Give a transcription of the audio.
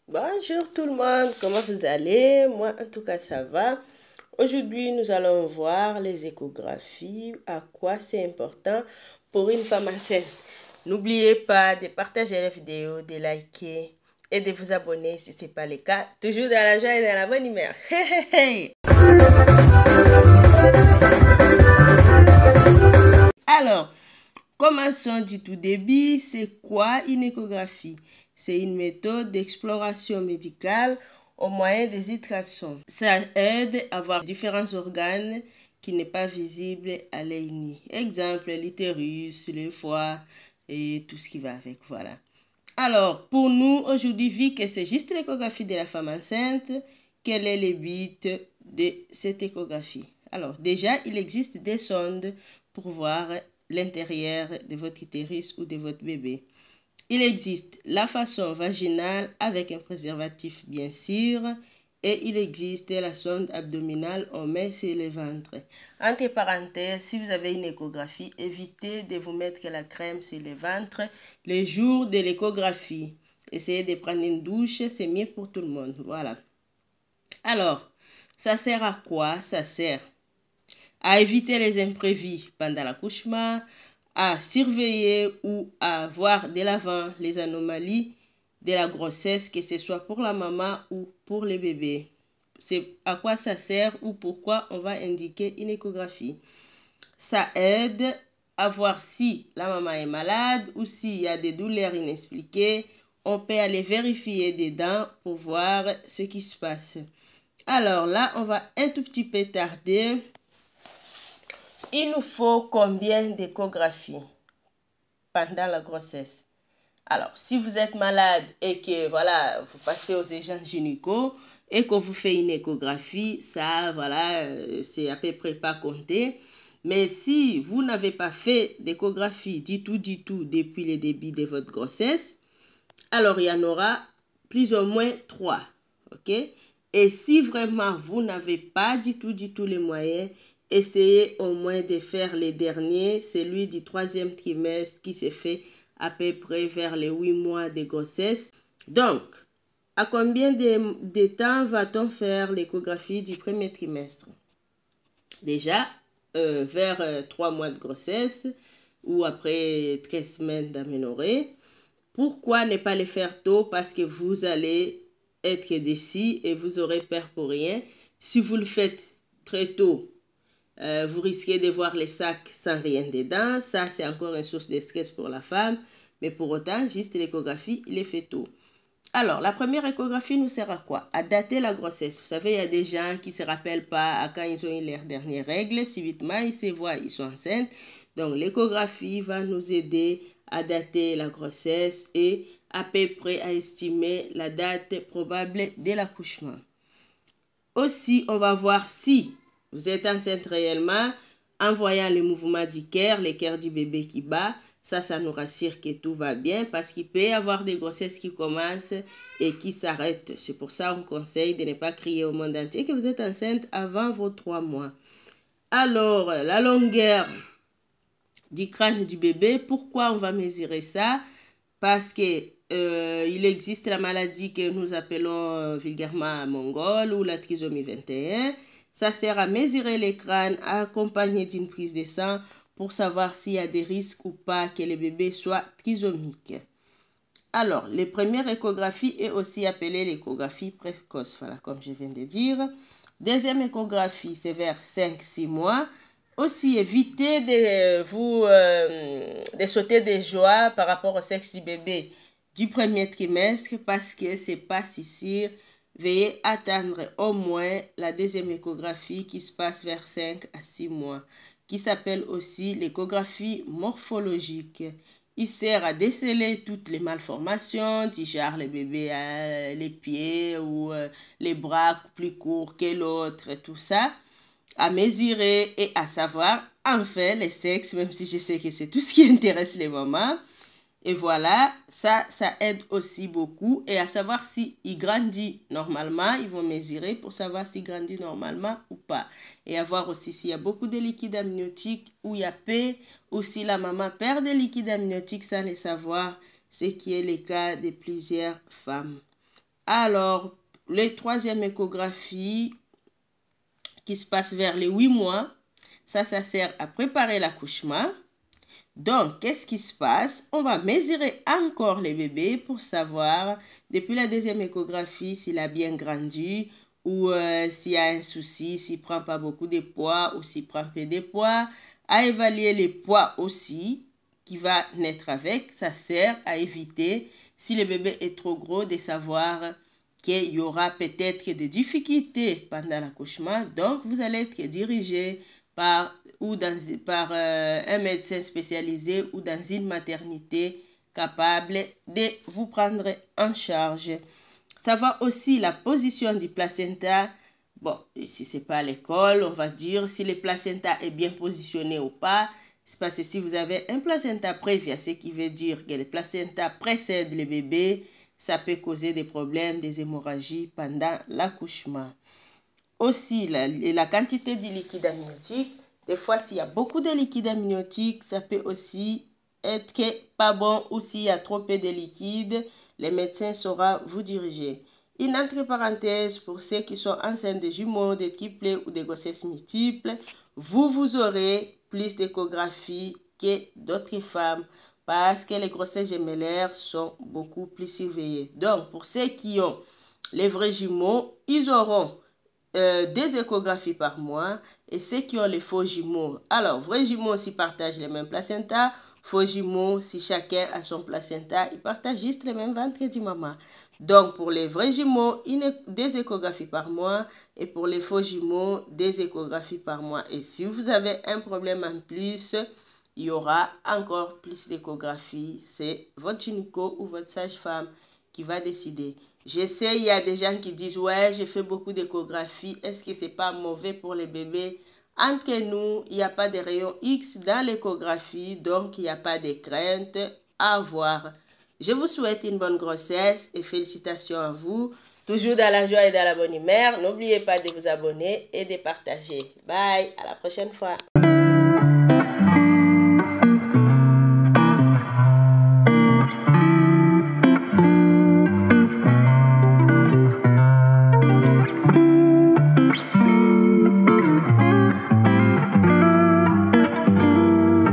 Bonjour tout le monde, comment vous allez? Moi en tout cas ça va. Aujourd'hui nous allons voir les échographies, à quoi c'est important pour une femme enceinte. N'oubliez pas de partager la vidéo, de liker et de vous abonner si ce n'est pas le cas. Toujours dans la joie et dans la bonne humeur. Alors, commençons du tout début. C'est quoi une échographie? C'est une méthode d'exploration médicale au moyen des ultrasons. Ça aide à voir différents organes qui n'est pas visibles à l'œil nu. Exemple, l'utérus, le foie et tout ce qui va avec. Voilà. Alors, pour nous, aujourd'hui, vu que c'est juste l'échographie de la femme enceinte, quel est le but de cette échographie? Alors, déjà, il existe des sondes pour voir l'intérieur de votre utérus ou de votre bébé. Il existe la façon vaginale avec un préservatif bien sûr et il existe la sonde abdominale, on met sur le ventre. Entre parenthèses, si vous avez une échographie, évitez de vous mettre la crème sur le ventre les jours de l'échographie. Essayez de prendre une douche, c'est mieux pour tout le monde. Voilà. Alors, ça sert à quoi? Ça sert à éviter les imprévus pendant l'accouchement, à surveiller ou à voir de l'avant les anomalies de la grossesse, que ce soit pour la maman ou pour le bébé. C'est à quoi ça sert ou pourquoi on va indiquer une échographie. Ça aide à voir si la maman est malade ou s'il y a des douleurs inexpliquées. On peut aller vérifier dedans pour voir ce qui se passe. Alors là, on va un tout petit peu tarder. Il nous faut combien d'échographies pendant la grossesse? Alors, si vous êtes malade et que voilà, vous passez aux urgences gynéco et qu'on vous fait une échographie, ça, voilà, c'est à peu près pas compté. Mais si vous n'avez pas fait d'échographie du tout depuis le début de votre grossesse, alors il y en aura plus ou moins 3. Ok? Et si vraiment vous n'avez pas du tout les moyens, essayez au moins de faire les derniers, celui du 3e trimestre qui se fait à peu près vers les 8 mois de grossesse. Donc, à combien de temps va-t-on faire l'échographie du 1er trimestre? Déjà, vers 3 mois de grossesse ou après 13 semaines d'aménorrhée. Pourquoi ne pas les faire tôt? Parce que vous allez être déçus et vous aurez peur pour rien. Si vous le faites très tôt, vous risquez de voir les sacs sans rien dedans. Ça, c'est encore une source de stress pour la femme. Mais pour autant, juste l'échographie, il est fait tôt. Alors, la première échographie nous sert à quoi? À dater la grossesse. Vous savez, il y a des gens qui ne se rappellent pas à quand ils ont eu leurs dernières règles. Subitement, ils se voient, ils sont enceintes. Donc, l'échographie va nous aider à dater la grossesse et à peu près à estimer la date probable de l'accouchement. Aussi, on va voir si vous êtes enceinte réellement en voyant le mouvement du cœur, le cœur du bébé qui bat. Ça nous rassure que tout va bien parce qu'il peut y avoir des grossesses qui commencent et qui s'arrêtent. C'est pour ça qu'on conseille de ne pas crier au monde entier que vous êtes enceinte avant vos 3 mois. Alors, la longueur du crâne du bébé, pourquoi on va mesurer ça? Parce que il existe la maladie que nous appelons vulgairement mongole ou la trisomie 21. Ça sert à mesurer les crânes accompagné d'une prise de sang pour savoir s'il y a des risques ou pas que le bébé soit trisomique. Alors, la première échographie est aussi appelée l'échographie précoce, voilà, comme je viens de dire. Deuxième échographie, c'est vers 5-6 mois. Aussi, évitez de sauter de joie par rapport au sexe du bébé du 1er trimestre parce que c'est pas si sûr. Veuillez attendre au moins la deuxième échographie qui se passe vers 5-6 mois, qui s'appelle aussi l'échographie morphologique. Il sert à déceler toutes les malformations, du genre le bébé a les pieds ou les bras plus courts que l'autre, tout ça, à mesurer et à savoir enfin les sexes, même si je sais que c'est tout ce qui intéresse les mamans. Et voilà, ça aide aussi beaucoup. Et à savoir s'il grandit normalement, ils vont mesurer pour savoir s'il grandit normalement ou pas. Et à voir aussi s'il y a beaucoup de liquide amniotique ou il y a peu, ou si la maman perd des liquides amniotiques sans le savoir, ce qui est le cas de plusieurs femmes. Alors, les troisième échographie qui se passe vers les 8 mois, ça sert à préparer l'accouchement. Donc, qu'est-ce qui se passe? On va mesurer encore les bébés pour savoir, depuis la deuxième échographie, s'il a bien grandi ou s'il y a un souci, s'il ne prend pas beaucoup de poids ou s'il prend peu de poids. À évaluer les poids aussi qui va naître avec. Ça sert à éviter, si le bébé est trop gros, de savoir qu'il y aura peut-être des difficultés pendant l'accouchement. Donc, vous allez être dirigé par un médecin spécialisé ou dans une maternité capable de vous prendre en charge. Savoir aussi la position du placenta. Bon, si ce n'est pas à l'école, on va dire si le placenta est bien positionné ou pas. C'est parce que si vous avez un placenta prévieux, ce qui veut dire que le placenta précède le bébé, ça peut causer des problèmes, des hémorragies pendant l'accouchement. Aussi, la quantité du liquide amniotique. Des fois, s'il y a beaucoup de liquide amniotique, ça peut aussi être pas bon, ou s'il y a trop peu de liquide, le médecin saura vous diriger. Une entre parenthèses, pour ceux qui sont enceintes de jumeaux, de triplés ou de grossesses multiples, vous aurez plus d'échographie que d'autres femmes parce que les grossesses gemellaires sont beaucoup plus surveillées. Donc, pour ceux qui ont les vrais jumeaux, ils auront des échographies par mois, et ceux qui ont les faux jumeaux. Alors, vrais jumeaux s'ils partagent les mêmes placentas, faux jumeaux si chacun a son placenta, ils partagent juste le même ventre du maman. Donc, pour les vrais jumeaux, des échographies par mois, et pour les faux jumeaux, des échographies par mois. Et si vous avez un problème en plus, il y aura encore plus d'échographies. C'est votre gynéco ou votre sage-femme qui va décider. Je sais, il y a des gens qui disent, ouais, j'ai fait beaucoup d'échographies. Est-ce que c'est pas mauvais pour les bébés? Entre nous, il n'y a pas de rayon X dans l'échographie, donc il n'y a pas de crainte à avoir. Je vous souhaite une bonne grossesse et félicitations à vous. Toujours dans la joie et dans la bonne humeur. N'oubliez pas de vous abonner et de partager. Bye, à la prochaine fois.